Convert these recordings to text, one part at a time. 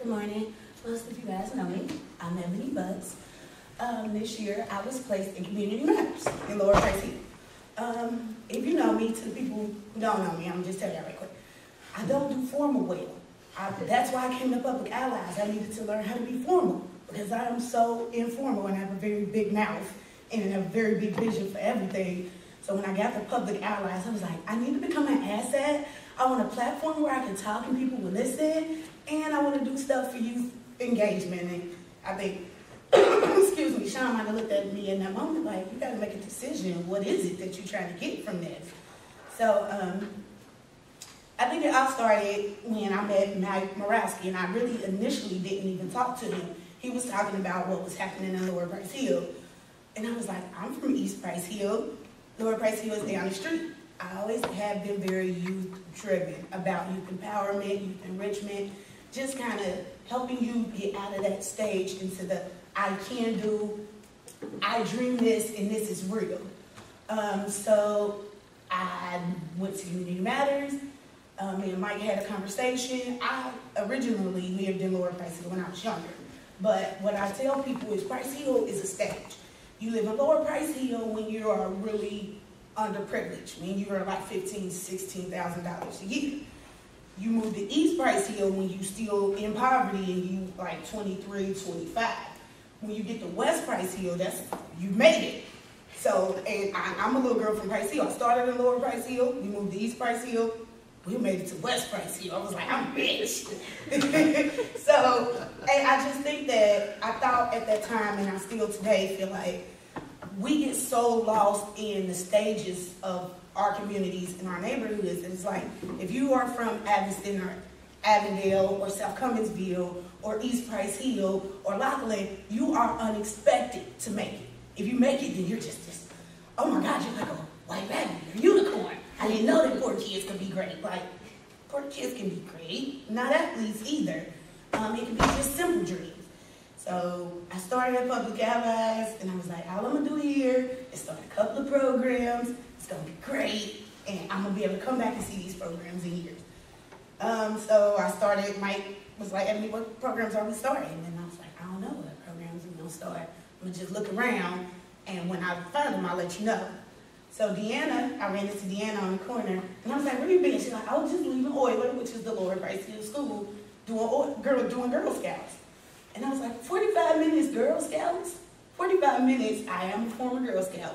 Good morning. Most of you guys know me. I'm Ebony Butts. This year, I was placed in Community Matters in Lower Price Hill. If you know me, to the people who don't know me, I'm just telling you right quick. I don't do formal well. That's why I came to Public Allies. I needed to learn how to be formal because I am so informal and I have a very big mouth and a very big vision for everything. So when I got to Public Allies, I was like, I need to become an asset. I want a platform where I can talk and people will listen, and I want to do stuff for youth engagement. And I think, excuse me, Sean might have looked at me in that moment like, you got to make a decision. What is it that you're trying to get from this? So I think it all started when I met Mike Morawski, and I really initially didn't even talk to him. He was talking about what was happening in Lower Price Hill. And I was like, I'm from East Price Hill. Lower Price Hill is down the street. I always have been very youth-driven about youth empowerment, youth enrichment, just kind of helping you get out of that stage into the I can do, I dream this, and this is real. So I went to Community Matters. Me and Mike had a conversation. I originally lived in Lower Price Hill when I was younger. But what I tell people is Price Hill is a stage. You live in Lower Price Hill when you are really underprivileged, when you are like $15,000, $16,000 a year. You move to East Price Hill when you still in poverty and you like 23, 25. When you get to West Price Hill, that's, you made it. So, and I'm a little girl from Price Hill. I started in Lower Price Hill, we moved to East Price Hill, we made it to West Price Hill. I was like, I'm rich. So, and I just think that, I thought at that time, and I still today feel like, we get so lost in the stages of our communities and our neighborhoods. And it's like, if you are from Evanston or Avondale or South Cumminsville or East Price Hill or Lockland, you are unexpected to make it. If you make it, then you're just oh my God, you're like a white rabbit, a unicorn. I didn't know that poor kids could be great. Like, poor kids can be great, not athletes either. It can be just simple dreams. So I started at Public Allies, and I was like, all I'm gonna do here is start a couple of programs. It's gonna be great, and I'm gonna be able to come back and see these programs in years. So I started, Mike was like, Ebony, what programs are we starting? And I was like, I don't know what programs we're gonna start. I'm gonna just look around, and when I find them, I'll let you know. So Deanna, I ran into Deanna on the corner, and I was like, where you been? She's like, I was just leaving Euler, which is the Lower Price Hill School, doing Girl Scouts. And I was like, 45 minutes Girl Scouts? 45 minutes, I am a former Girl Scout,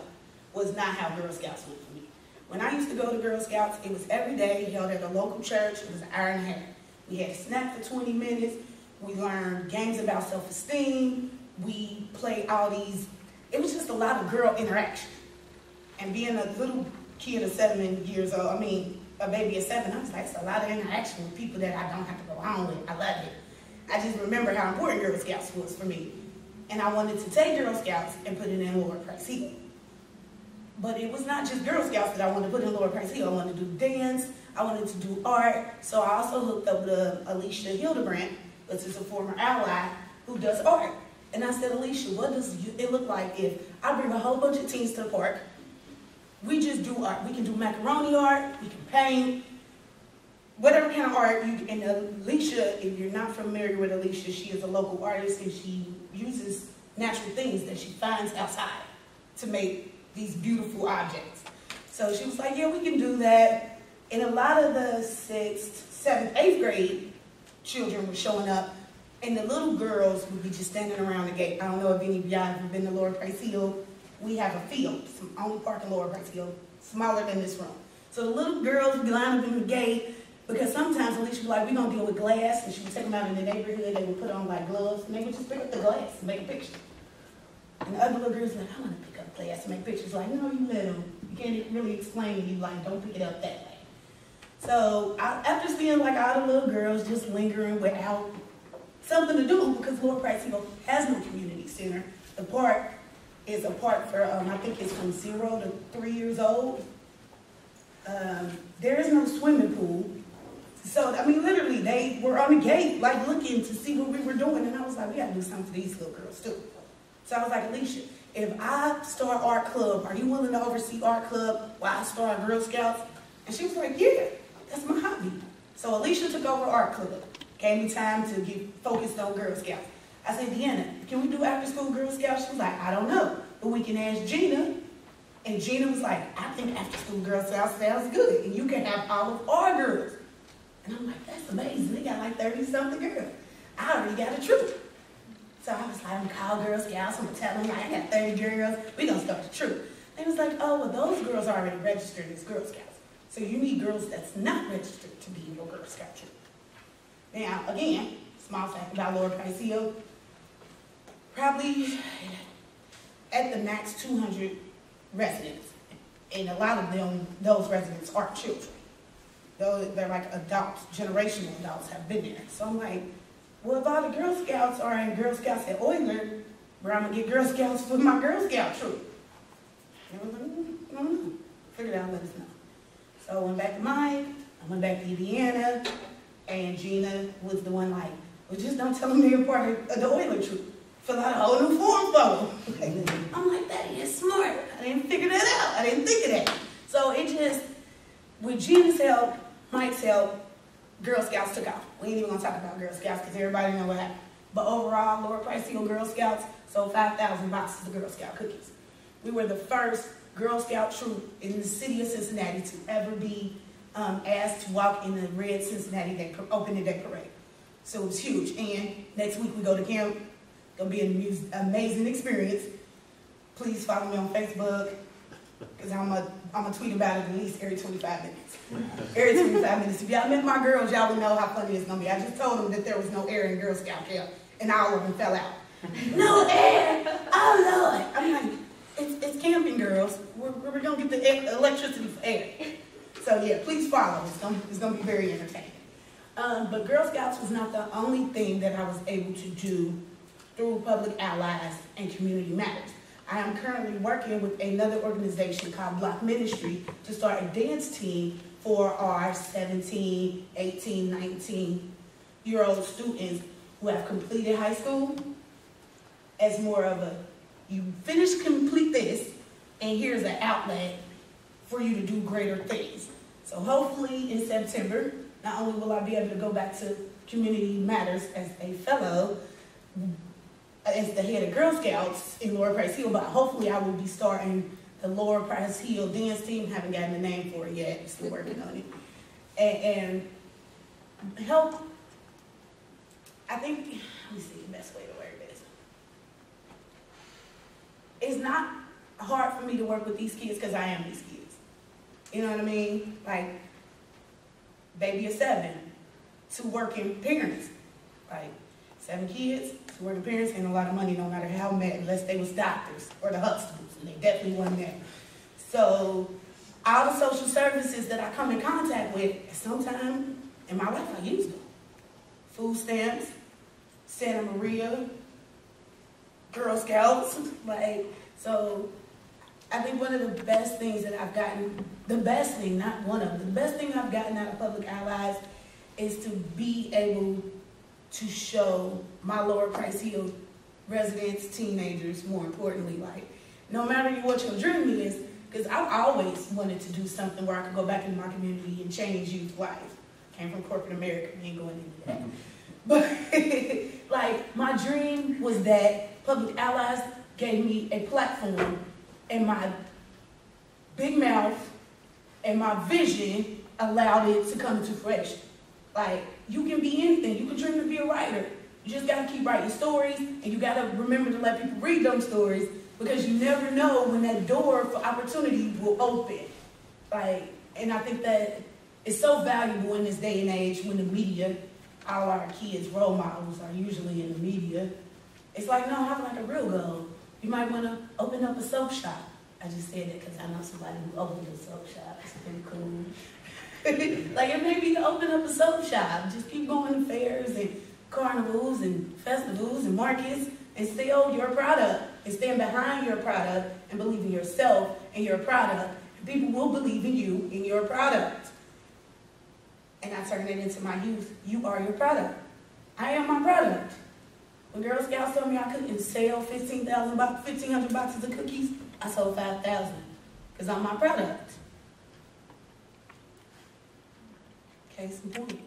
was not how Girl Scouts went for me. When I used to go to Girl Scouts, it was every day, held at a local church. It was an hour and a half. We had a snack for 20 minutes. We learned games about self-esteem. We played all these, it was just a lot of girl interaction. And being a little kid of 7 years old, I mean, a baby of 7, I was like, it's a lot of interaction with people that I don't have to go home with. I love it. I just remember how important Girl Scouts was for me. And I wanted to take Girl Scouts and put it in Lower Price Hill. But it was not just Girl Scouts that I wanted to put in Lower Price Hill. I wanted to do dance, I wanted to do art. So I also hooked up with Alicia Hildebrandt, which is a former ally, who does art. And I said, Alicia, what does it look like if I bring a whole bunch of teens to the park, we just do art. We can do macaroni art, we can paint, whatever kind of art, and Alicia, if you're not familiar with Alicia, she is a local artist and she uses natural things that she finds outside to make these beautiful objects. So she was like, yeah, we can do that. And a lot of the 6th, 7th, 8th grade children were showing up, and the little girls would be just standing around the gate. I don't know if any of y'all have ever been to Lower Price Hill. We have a field, only park in Lower Price Hill, smaller than this room. So the little girls would be lined up in the gate, because sometimes Alicia would be like, we're going to deal with glass, and she would take them out in the neighborhood, they would put on like gloves, and they would just pick up the glass and make a picture. And the other little girls were like, I want to pick up glass and make pictures. Like, no, you let them. You can't really explain to you, like, don't pick it up that way. So after seeing like all the little girls just lingering without something to do, because Lower Price Hill has no community center. The park is a park for, I think it's from 0 to 3 years old. There is no swimming pool. So, I mean, literally, they were on the gate, like, looking to see what we were doing. And I was like, we got to do something for these little girls, too. So I was like, Alicia, if I start art club, are you willing to oversee art club while I start Girl Scouts? And she was like, yeah, that's my hobby. So Alicia took over art club. Gave me time to get focused on Girl Scouts. I said, Deanna, can we do after school Girl Scouts? She was like, I don't know, but we can ask Gina. And Gina was like, I think after school Girl Scouts sounds good, and you can have all of our girls. And I'm like, that's amazing. They got like 30-something girls. I already got a troop. So I was like, I'm gonna call Girl Scouts. I'm gonna tell them, like, I got 30 girls. We're gonna start the troop. They was like, oh, well, those girls are already registered as Girl Scouts. So you need girls that's not registered to be in your Girl Scout troop. Now, again, small fact about Lower Price Hill, probably at the max 200 residents. And a lot of them, those residents are children. They're like adults, generational adults have been there. So I'm like, well, if all the Girl Scouts are in Girl Scouts at Oyler, where I'm gonna get Girl Scouts for my Girl Scout troop. And I was like, I don't know. Figured out, let us know. So I went back to Mike, I went back to Indiana, and Gina was the one like, well, just don't tell them they're part of the Oyler troop. Fill out a whole new form for them. I'm like, that is smart. I didn't figure that out. I didn't think of that. So it just, with Gina's help, Mike's help, Girl Scouts took off. We ain't even gonna talk about Girl Scouts because everybody know what happened. But overall, Lower Price Hill Girl Scouts sold 5,000 boxes of Girl Scout cookies. We were the first Girl Scout troop in the city of Cincinnati to ever be asked to walk in the red Cincinnati opening day parade. So it was huge. And next week we go to camp. It'll be an amazing experience. Please follow me on Facebook because I'm gonna tweet about it at least every 25 minutes. Every 25 minutes. If y'all met my girls, y'all will know how funny it's gonna be. I just told them that there was no air in Girl Scout camp, and all of them fell out. No air! Oh Lord! I'm like, it's camping, girls. We're gonna get the electricity for air. So yeah, please follow. It's gonna be very entertaining. But Girl Scouts was not the only thing that I was able to do through Public Allies and Community Matters. I am currently working with another organization called Block Ministry to start a dance team for our 17, 18, 19-year-old students who have completed high school as more of a, you complete this, and here's an outlet for you to do greater things. So hopefully in September, not only will I be able to go back to Community Matters as a fellow, as the head of Girl Scouts in Lower Price Hill, but hopefully I will be starting the Lower Price Hill dance team. Haven't gotten a name for it yet, still working on it. And help, I think, let me see the best way to word this. It's not hard for me to work with these kids because I am these kids. You know what I mean? Like, baby of 7, 2 working parents. Like, 7 kids, 2 working parents, and a lot of money no matter how mad, unless they was doctors or the Huxtables, and they definitely weren't there. So, all the social services that I come in contact with, at some time in my life, I use them. Food stamps, Santa Maria, Girl Scouts, like, so I think one of the best things that I've gotten, the best thing, not one of them, the best thing I've gotten out of Public Allies is to be able to show my Lower Price Hill residents, teenagers, more importantly, like, no matter what your dream is, because I've always wanted to do something where I could go back into my community and change youth life. Came from corporate America, we ain't going into that. But, like, my dream was that Public Allies gave me a platform, and my big mouth and my vision allowed it to come to fruition. Like, you can be anything. You can dream to be a writer. You just got to keep writing stories, and you got to remember to let people read those stories, because you never know when that door for opportunity will open. Like, and I think that it's so valuable in this day and age when the media, all our kids' role models are usually in the media. It's like, no, have like a real goal. You might want to open up a soap shop. I just said that because I know somebody who opened a soap shop. It's pretty cool. Like, it may be to open up a soap shop. Just keep going to fairs and carnivals and festivals and markets and sell your product and stand behind your product and believe in yourself and your product. And people will believe in you and your product. And I turn it into my youth. You are your product. I am my product. When Girl Scouts told me I couldn't sell 1,500 boxes of cookies, I sold 5,000 because I'm my product. Case in point.